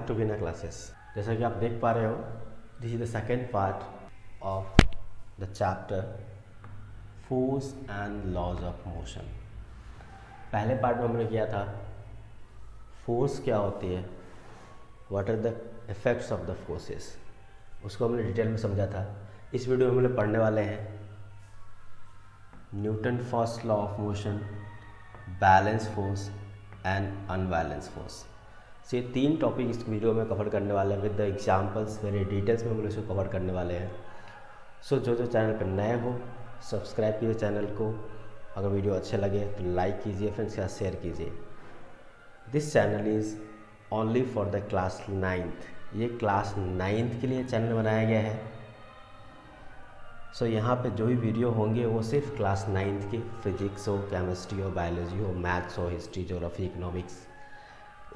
Back to winner classes. जैसा कि आप देख पा रहे हो, this is the second part of the chapter force and laws of motion. पहले पार्ट में हमने किया था फोर्स क्या होती है, what are the effects of the forces, उसको हमने डिटेल में समझा था। इस वीडियो में हम लोग पढ़ने वाले हैं Newton first law of motion, balance force and unbalance force. से ये तीन टॉपिक इस वीडियो में कवर करने वाले हैं with the examples, very details में हम लोग इसको कवर करने वाले हैं। सो जो चैनल पर नए हो सब्सक्राइब कीजिए चैनल को, अगर वीडियो अच्छे लगे तो लाइक कीजिए, फ्रेंड्स के साथ शेयर कीजिए। This channel is only for the class 9th, ये क्लास 9th के लिए चैनल बनाया गया है। सो यहाँ पे जो भी वीडियो होंगे वो सिर्फ क्लास 9th के, फिजिक्स हो, केमिस्ट्री हो, बायोलॉजी हो, मैथ्स हो, history, geography, economics,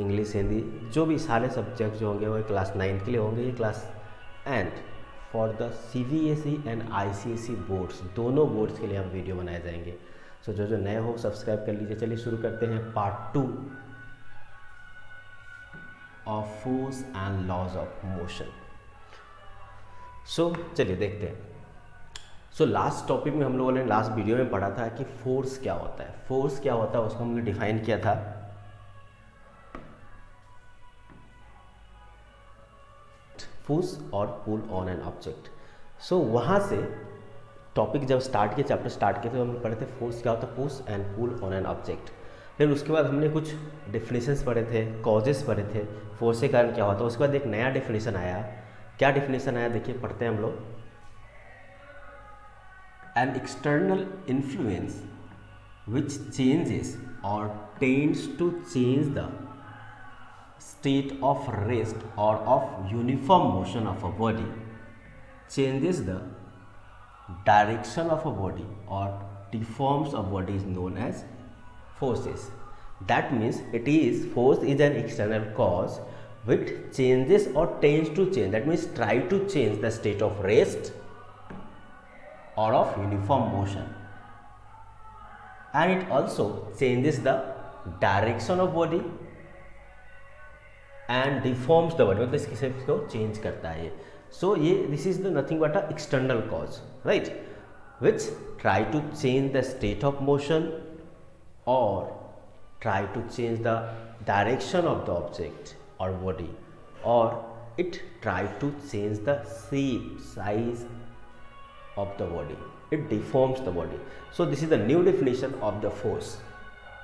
English, Hindi, जो भी सारे सब्जेक्ट जो होंगे वो क्लास 9th के लिए होंगे। ये class and for the CBSE and ICSE boards, दोनों बोर्ड्स के लिए हम वीडियो बनाए जाएंगे। सो जो नए हो सब्सक्राइब कर लीजिए। चलिए शुरू करते हैं part 2 of force and laws of motion. So चलिए देखते हैं। सो लास्ट टॉपिक में हम लोगों ने लास्ट वीडियो में पढ़ा था कि फोर्स क्या होता है। फोर्स क्या होता है उसको हमने डिफाइन किया था पुश और पुल ऑन एन ऑब्जेक्ट। सो वहाँ से टॉपिक जब स्टार्ट किया, चैप्टर स्टार्ट किए, तो हम पढ़े थे फोर्स क्या होता है, push and pull on an object. फिर उसके बाद हमने कुछ डिफिनेशंस पढ़े थे, कॉजेस पढ़े थे, फोर्स के कारण क्या होता है। उसके बाद एक नया डिफिनेशन आया। क्या डिफिनेशन आया देखिए, पढ़ते हैं हम लोग। An external influence which changes or tends to change the state of rest or of uniform motion of a body, changes the direction of a body or deforms a body is known as forces. That means force is an external cause which changes or tends to change. That means try to change the state of rest or of uniform motion, and it also changes the direction of body and deforms the body, मतलब इसकी shape को change करता है। So ये this is the nothing but a external cause, right, which try to change the state of motion और try to change the direction of the object और body, और it try to change the shape, size of the body, it deforms the body. So this is the new definition of the force.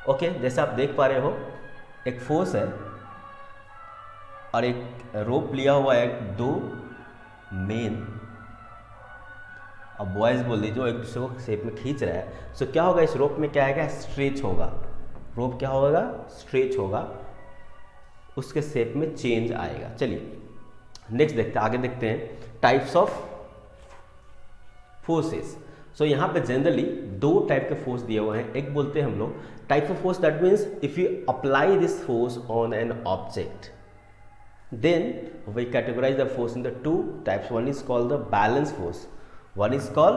Okay, जैसे आप देख पा रहे हो, एक force है और एक रोप लिया हुआ है, दो मेन, अब बॉयज बोल दीजिए, जो एक दूसरे को शेप में खींच रहा है। सो क्या होगा, इस रोप में क्या आएगा, स्ट्रेच होगा, रोप क्या होगा, स्ट्रेच होगा, उसके शेप में चेंज आएगा। चलिए नेक्स्ट देखते हैं, आगे देखते हैं टाइप्स ऑफ फोर्सेस। सो यहाँ पे जनरली दो टाइप के फोर्स दिए हुए हैं। एक बोलते हैं हम लोग type of force, that means if you apply this force on an object, then we categorize the force in the two types. One is called the balance force, one is called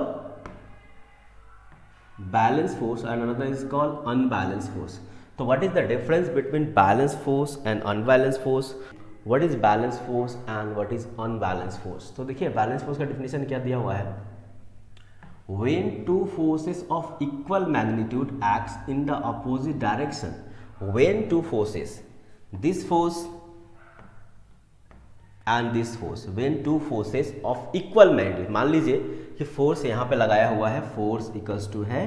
balance force and another is called unbalance force. तो what is the difference between balance force and unbalance force, what is balance force and what is unbalance force. तो देखिए balance force का definition क्या दिया हुआ है, when two forces of equal magnitude acts in the opposite direction, when two forces, this force and this force, when two forces of equal magnitude, मान लीजिए कि फोर्स यहाँ पे लगाया हुआ है, फोर्स इक्वल्स टू है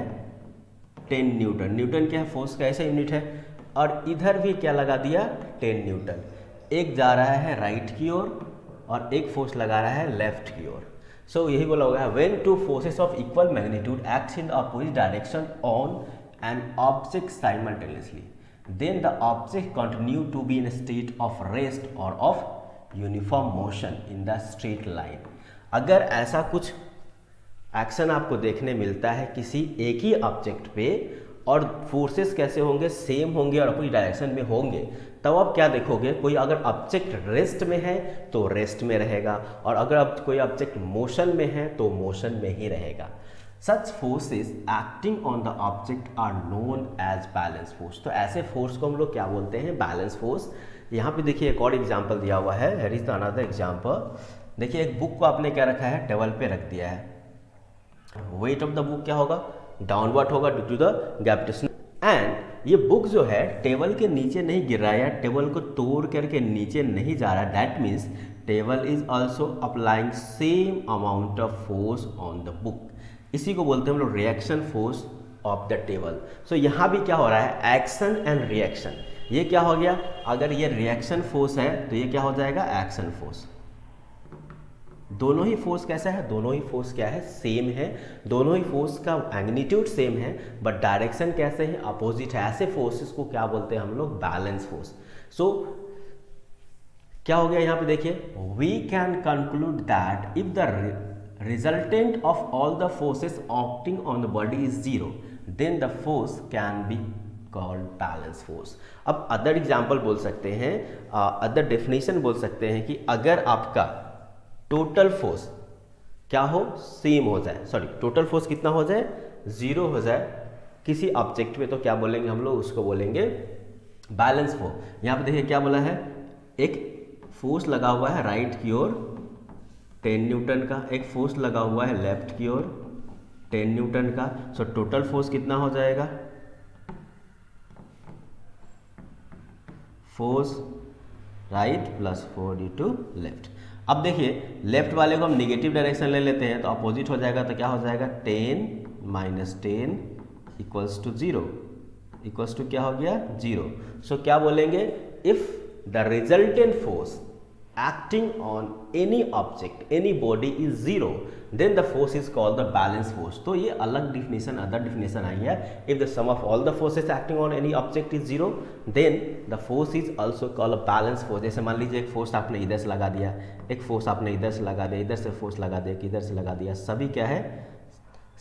10 न्यूटन। न्यूटन क्या है, फोर्स का ऐसा यूनिट है, और इधर भी क्या लगा दिया, 10 न्यूटन। एक जा रहा है राइट की ओर और एक फोर्स लगा रहा है लेफ्ट की ओर। सो यही बोला होगा, when two forces of equal magnitude acts in the opposite direction on an object simultaneously, then the object continue to be in state of rest और of uniform motion in the straight line. अगर ऐसा कुछ action आपको देखने मिलता है किसी एक ही ऑब्जेक्ट पे, और फोर्सेस कैसे होंगे, सेम होंगे और अपोजिट डायरेक्शन में होंगे, तब आप क्या देखोगे, कोई अगर ऑब्जेक्ट रेस्ट में है तो रेस्ट में रहेगा, और अगर कोई ऑब्जेक्ट मोशन में है तो मोशन में ही रहेगा। Such forces acting on the object are known as balance force. तो ऐसे फोर्स को हम लोग क्या बोलते हैं, बैलेंस फोर्स। यहाँ पे देखिए एक और एग्जाम्पल दिया हुआ है, here is the another example. देखिए एक बुक को आपने क्या रखा है, टेबल पे रख दिया है। वेट ऑफ द बुक क्या होगा, डाउनवर्ड होगा due to the gravitation. And ये बुक जो है टेबल के नीचे नहीं गिर रहा है या टेबल को तोड़ करके नीचे नहीं जा रहा है, that means table is also applying same amount of force on the book. इसी को बोलते हैं हम लोग reaction force of the table. So यहाँ भी क्या हो रहा है, एक्शन एंड रिएक्शन। ये क्या हो गया, अगर ये रिएक्शन फोर्स है तो ये क्या हो जाएगा, एक्शन फोर्स। दोनों ही फोर्स कैसा है, दोनों ही फोर्स क्या है, सेम है। दोनों ही फोर्स का मैग्नीट्यूड सेम है बट डायरेक्शन कैसे है, अपोजिट है। ऐसे फोर्सेस को क्या बोलते हैं हम लोग, बैलेंस फोर्स। सो क्या हो गया यहाँ पे देखिए, we can conclude that if the resultant of all the forces acting on the body is zero, then the force can be called balance force। अब अदर एग्जाम्पल बोल सकते हैं, अदर डेफिनेशन बोल सकते हैं कि अगर आपका टोटल फोर्स क्या हो, सेम हो जाए, सॉरी टोटल फोर्स कितना हो जाए, जीरो हो जाए किसी ऑब्जेक्ट पे, तो क्या बोलेंगे हम लोग, उसको बोलेंगे बैलेंस फोर्स। यहाँ पे देखिए क्या बोला है, एक फोर्स लगा हुआ है राइट की ओर 10 न्यूटन का, एक फोर्स लगा हुआ है लेफ्ट की ओर 10 न्यूटन का। सो टोटल फोर्स कितना हो जाएगा, force right plus 4 due to left. अब देखिए लेफ्ट वाले को हम निगेटिव डायरेक्शन ले लेते हैं तो अपोजिट हो जाएगा, तो क्या हो जाएगा 10 - 10 इक्वल्स टू 0, इक्वल्स टू क्या हो गया 0। सो क्या बोलेंगे, if the resultant force acting on any object, any body is zero, then the force is called the balance force। तो ये अलग डिफिनेशन, अदर डिफिनेशन आई है। If the sum of all the forces acting on any object is zero, then the force is also called a balance force. जैसे मान लीजिए एक force आपने इधर से लगा दिया, एक फोर्स आपने इधर से लगा दिया, इधर से फोर्स लगा दिया, इधर से लगा दिया, सभी क्या है,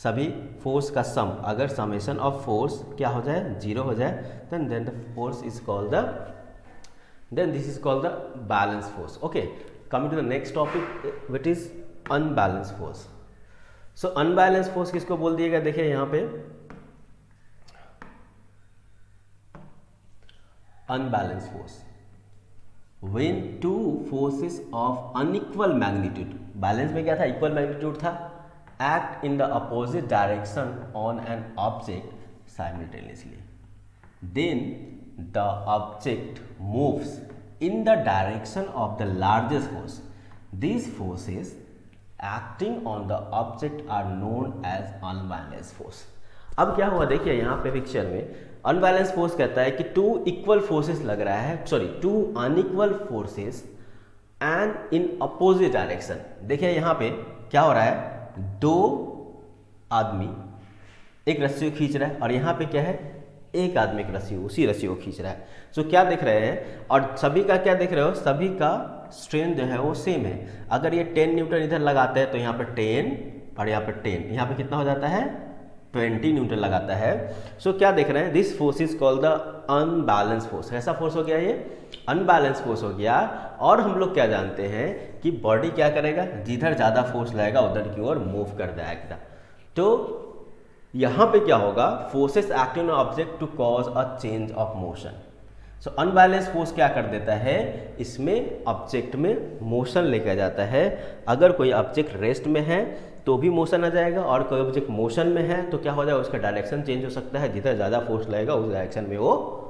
सभी फोर्स का सम, अगर समेशन ऑफ फोर्स क्या हो जाए, जीरो हो जाए, then the force is called the, then this is called the balance force। okay, coming to the next topic which is unbalanced force। so unbalanced force किसको बोल दिएगा, देखिए यहाँ पे unbalanced force when two forces of unequal magnitude, balance में क्या था, equal magnitude था, act in the opposite direction on an object simultaneously, then the object moves in the direction of the largest force। These forces acting on the object are known as unbalanced force। अब क्या हुआ देखिए यहाँ पे picture में, unbalance force कहता है कि टू इक्वल फोर्सेस लग रहा है, sorry two unequal forces and in opposite direction. देखिए यहाँ पे क्या हो रहा है, दो आदमी एक रस्सी को खींच रहा है और यहाँ पे क्या है, एक आदमी एक रस्सी, उसी रस्सी को खींच रहा है। सो क्या देख रहे हैं, और सभी का क्या देख रहे हो, सभी का स्ट्रेन जो है वो सेम है। अगर ये 10 न्यूटन इधर लगाते हैं तो यहाँ पे 10 और यहाँ पे 10, यहाँ पे कितना हो जाता है 20 न्यूटन लगाता है। सो क्या देख रहे हैं, this force is called the unbalance force. ऐसा फोर्स हो गया, ये अनबैलेंस फोर्स हो गया। और हम लोग क्या जानते हैं कि बॉडी क्या करेगा, जिधर ज़्यादा फोर्स लगेगा उधर की ओर मूव कर जाएगा। तो यहाँ पे क्या होगा, forces acting on object to cause a change of motion. So unbalance force क्या कर देता है, इसमें ऑब्जेक्ट में मोशन लेकर जाता है। अगर कोई ऑब्जेक्ट रेस्ट में है तो भी मोशन आ जाएगा, और कोई ऑब्जेक्ट मोशन में है तो क्या हो जाएगा, उसका डायरेक्शन चेंज हो सकता है, जिधर ज़्यादा फोर्स लगेगा उस डायरेक्शन में वो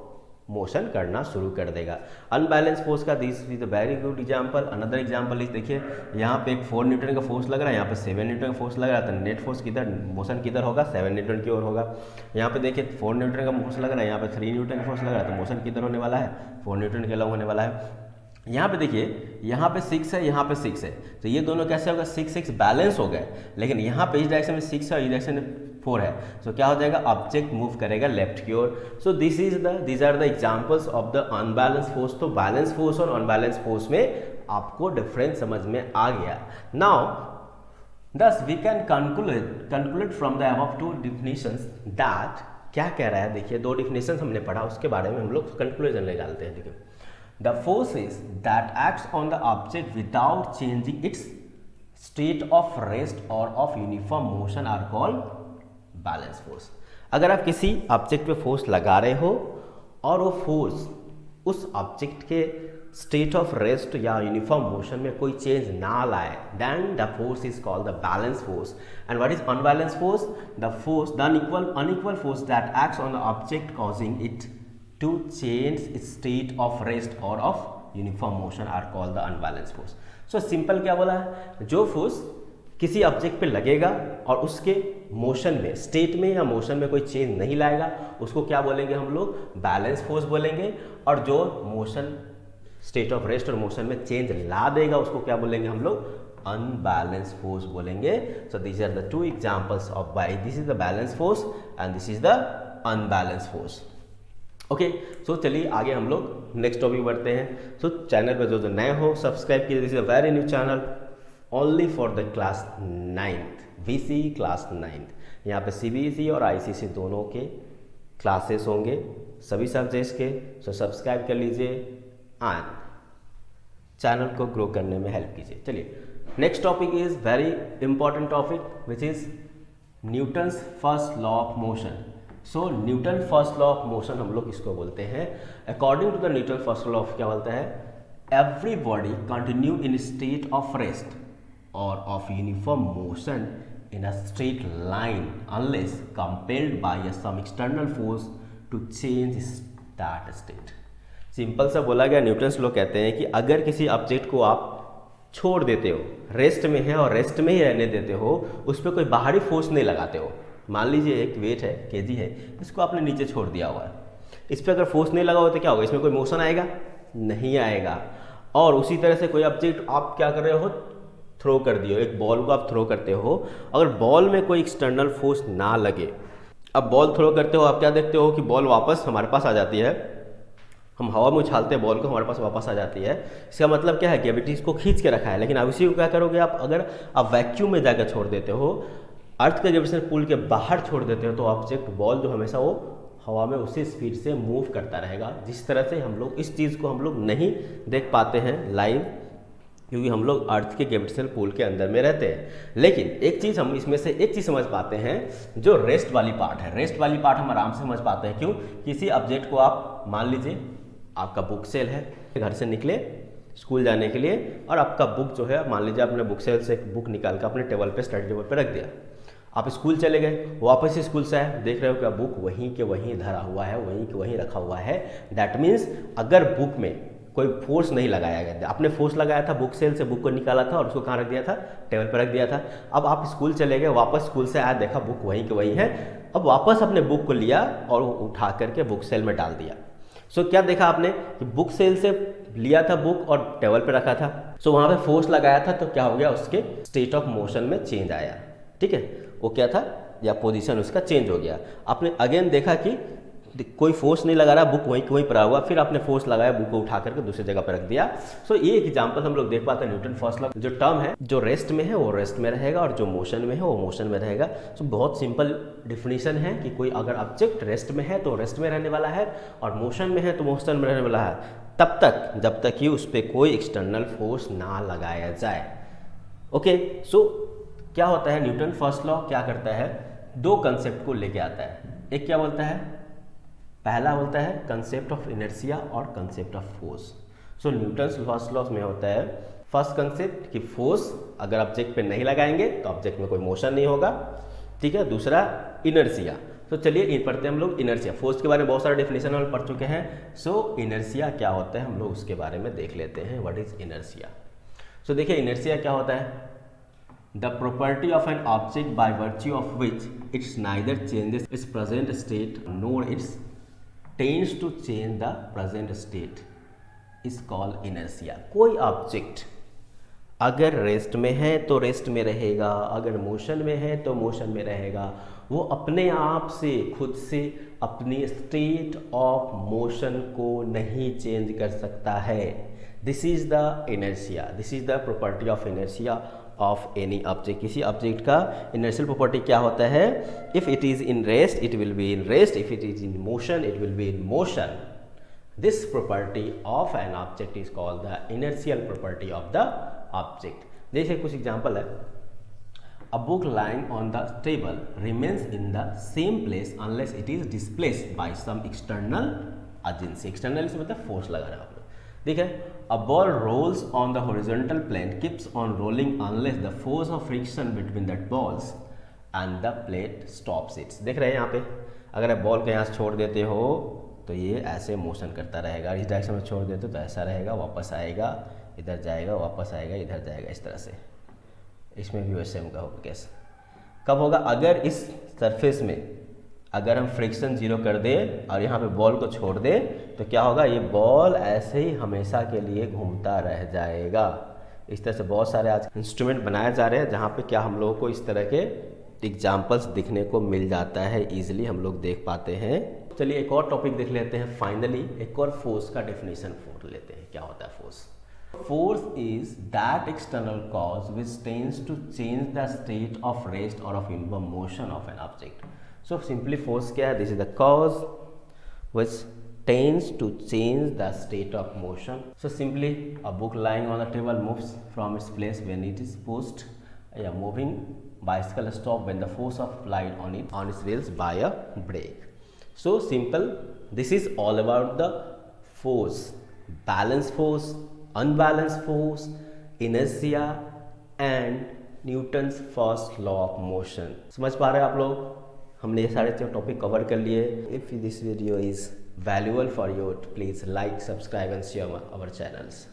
मोशन करना शुरू कर देगा। अनबैलेंस फोर्स का this is a very good example. Another example is, देखिए यहाँ पे एक 4 न्यूटन का फोर्स लग रहा है, यहाँ पे 7 न्यूटन का फोर्स लग रहा है, तो नेट फोर्स किधर, मोशन किधर होगा, 7 न्यूटन की ओर होगा। यहाँ पे देखिए 4 न्यूटन का फोर्स लग रहा है, यहाँ पे 3 न्यूटन का फोर्स लग रहा है, तो मोशन किधर होने वाला है, 4 न्यूटन के अलग होने वाला है। यहाँ पे देखिए यहाँ पे 6 है, यहाँ पे 6 है, तो ये दोनों कैसे होगा, 6 बैलेंस हो गए। लेकिन यहाँ पे इस डायरेक्शन में 6 है और इस डायरेक्शन में 4 है, सो क्या हो जाएगा, ऑब्जेक्ट मूव करेगा लेफ्ट की ओर। So these are the examples of the unbalance force. तो बैलेंस फोर्स और अनबैलेंस फोर्स में आपको डिफरेंस समझ में आ गया। Now thus we can conclude from the above two definitions that, क्या कह रहा है देखिए, दो डिफिनेशन हमने पढ़ा, उसके बारे में हम लोग कंक्लूजन ले डालते हैं। देखिए, the forces that acts on the object without changing its state of rest or of uniform motion are called balance force। अगर आप किसी ऑब्जेक्ट पे फोर्स लगा रहे हो और वो फोर्स उस ऑब्जेक्ट के स्टेट ऑफ रेस्ट या यूनिफॉर्म मोशन में कोई चेंज ना लाए, then the force is called the balance force. And what is unbalance force? The force, the unequal force that acts on the object causing it to change its state of rest और of uniform motion are called the unbalance force. So simple क्या बोला है, जो force किसी object पे लगेगा और उसके मोशन में, स्टेट में या मोशन में कोई चेंज नहीं लाएगा, उसको क्या बोलेंगे हम लोग? बैलेंस फोर्स बोलेंगे. और जो मोशन, स्टेट ऑफ रेस्ट और मोशन में चेंज ला देगा, उसको क्या बोलेंगे हम लोग? अनबैलेंस फोर्स बोलेंगे. So this are the two examples of by this is the balance force and this is the unbalance force. Okay, so चलिए आगे हम लोग नेक्स्ट टॉपिक बढ़ते हैं. सो चैनल पर जो नए हो सब्सक्राइब कीजिए. This is a very new channel only for the class 9th, VC class 9th. यहाँ पे CBSE और ICC दोनों के क्लासेस होंगे, सभी सब्जेक्ट्स के. सो सब्सक्राइब कर लीजिए एंड चैनल को ग्रो करने में हेल्प कीजिए. चलिए next topic is very important topic which is Newton's first law of motion. So Newton first law of motion हम लोग इसको बोलते हैं. According to the Newton first law of क्या बोलता है? Every body continue in state of rest or of uniform motion in a straight line unless compelled by some external force to change that state. Simple सा बोला गया, Newton's law कहते हैं कि अगर किसी ऑब्जेक्ट को आप छोड़ देते हो, रेस्ट में है और रेस्ट में ही रहने देते हो, उस पर कोई बाहरी फोर्स नहीं लगाते हो. मान लीजिए एक वेट है, kg है, इसको आपने नीचे छोड़ दिया हुआ है. इस पर अगर फोर्स नहीं लगा हो तो क्या होगा? इसमें कोई मोशन आएगा? नहीं आएगा. और उसी तरह से कोई ऑब्जेक्ट आप क्या कर रहे हो? थ्रो कर दिए. एक बॉल को आप थ्रो करते हो, अगर बॉल में कोई एक्सटर्नल फोर्स ना लगे, अब बॉल थ्रो करते हो, आप क्या देखते हो कि बॉल वापस हमारे पास आ जाती है. हम हवा में उछालते हैं बॉल को, हमारे पास वापस आ जाती है. इसका मतलब क्या है? ग्रेविटी इसको खींच के रखा है. लेकिन अब इसी को क्या करोगे आप? अगर आप वैक्यूम में जाकर छोड़ देते हो, अर्थ के ग्रेविटेशनल पुल के बाहर छोड़ देते हो, तो ऑब्जेक्ट बॉल जो हमेशा वो हवा में उसी स्पीड से मूव करता रहेगा. जिस तरह से हम लोग इस चीज़ को हम लोग नहीं देख पाते हैं लाइव, क्योंकि हम लोग अर्थ के ग्रेविटेशनल पुल के अंदर में रहते हैं. लेकिन एक चीज़ हम इसमें से एक चीज़ समझ पाते हैं, जो रेस्ट वाली पार्ट है. रेस्ट वाली पार्ट हम आराम से समझ पाते हैं. क्यों? किसी ऑब्जेक्ट को आप मान लीजिए आपका बुक सेल है, घर से निकले स्कूल जाने के लिए, और आपका बुक जो है, मान लीजिए आपने बुक सेल से एक बुक निकाल कर अपने टेबल पे, स्टडी टेबल पे रख दिया. आप स्कूल चले गए, वापस स्कूल से आए, देख रहे हो कि बुक वहीं के वहीं धरा हुआ है, वहीं के वहीं रखा हुआ है. दैट मीन्स अगर बुक में कोई फोर्स नहीं लगाया गया, आपने फोर्स लगाया था, बुक सेल से बुक को निकाला था और उसको कहाँ रख दिया था? टेबल पर रख दिया था. अब आप स्कूल चले गए, वापस स्कूल से आया, देखा बुक वहीं के वहीं है. अब वापस अपने बुक को लिया और उठा करके बुक सेल में डाल दिया. सो क्या देखा आपने कि बुक सेल से लिया था बुक और टेबल पे रखा था. सो वहाँ पे फोर्स लगाया था, तो क्या हो गया? उसके स्टेट ऑफ मोशन में चेंज आया. ठीक है, वो क्या था? या पोजीशन उसका चेंज हो गया. आपने अगेन देखा कि कोई फोर्स नहीं लगा रहा, बुक वहीं वहीं पड़ा हुआ, फिर आपने फोर्स लगाया, बुक को उठा करके दूसरी जगह पर रख दिया. सो ये एक एग्जांपल हम लोग देख पाते हैं. न्यूटन फर्स्ट लॉ, जो टर्म है, जो रेस्ट में है वो रेस्ट में रहेगा और जो मोशन में है वो मोशन में रहेगा. सो बहुत सिंपल डिफिनीशन है कि कोई अगर ऑब्जेक्ट रेस्ट में है तो रेस्ट में रहने वाला है, और मोशन में है तो मोशन में रहने वाला है, तब तक जब तक कि उस पर कोई एक्सटर्नल फोर्स ना लगाया जाए. ओके, सो क्या होता है? न्यूटन फर्स्ट लॉ क्या करता है? दो कंसेप्ट को लेके आता है. एक क्या बोलता है? पहला बोलता है कंसेप्ट ऑफ इनर्शिया और concept of force. So Newton's first law में होता है फर्स्ट कंसेप्ट कि फोर्स अगर ऑब्जेक्ट पे नहीं लगाएंगे तो ऑब्जेक्ट में कोई मोशन नहीं होगा. ठीक है. दूसरा इनर्शिया. तो चलिए इन पढ़ते हैं हम लोग इनर्शिया. फोर्स के बारे में बहुत सारे डेफिनेशन हम पढ़ चुके हैं. सो इनर्शिया क्या होता है हम लोग उसके बारे में देख लेते हैं. What is inertia? सो देखिए इनर्शिया क्या होता है? The property of an object by virtue of which it neither changes its present state nor it tends to change the present state is called inertia. कोई ऑब्जेक्ट अगर rest में है तो rest में रहेगा, अगर मोशन में है तो मोशन में रहेगा. वो अपने आप से खुद से अपनी स्टेट ऑफ मोशन को नहीं चेंज कर सकता है. This is the inertia. This is the property of inertia of any object. किसी ऑब्जेक्ट का इनर्शियल प्रॉपर्टी क्या होता है? If it is in rest it will be in rest, if it is in motion it will be in motion. This property of an object is called the inertial property of the object. देखिए कुछ example है. A book lying on the table remains in the same place unless it is displaced by some external agency, external से मतलब force लगा रहा है आप लोग, ठीक है। A ball rolls on the horizontal plane keeps on rolling unless the force of friction between that balls and the plate stops its. देख रहे हैं यहाँ पे, अगर आप बॉल को यहाँ से छोड़ देते हो तो ये ऐसे मोशन करता रहेगा, इस डायरेक्शन में छोड़ देते हो तो ऐसा रहेगा, वापस आएगा, इधर जाएगा, वापस आएगा, इधर जाएगा, इस तरह से। इसमें भी वैसे का होगा केस। कब होगा? अगर इस सरफेस में अगर हम फ्रिक्शन जीरो कर दे और यहाँ पे बॉल को छोड़ दे तो क्या होगा? ये बॉल ऐसे ही हमेशा के लिए घूमता रह जाएगा। इस तरह से बहुत सारे आज इंस्ट्रूमेंट बनाए जा रहे हैं जहाँ पे क्या हम लोगों को इस तरह के एग्जाम्पल्स दिखने को मिल जाता है, इजीली हम लोग देख पाते हैं। चलिए एक और टॉपिक देख लेते हैं। फाइनली एक और फोर्स का डेफिनेशन फोर लेते हैं। क्या होता है force? Force is that external cause which tends to change the state of rest or of uniform motion of an object. So simply force क्या है? This is the cause which tends to change the state of motion. So simply a book lying on the table moves from its place when it is pushed. A moving bicycle stop when the force of flight on its wheels by a brake. So simple. This is all about the force, balance force, unbalanced force, inertia and Newton's first law of motion. समझ पा रहे हैं आप लोग? हमने ये सारे topic cover कर लिए। If this video is valuable for you please like, subscribe and share our channels.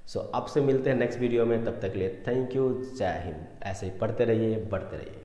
So अब से मिलते हैं नेक्स्ट वीडियो में, तब तक के लिए थैंक यू, जय हिंद। ऐसे ही पढ़ते रहिए, बढ़ते रहिए।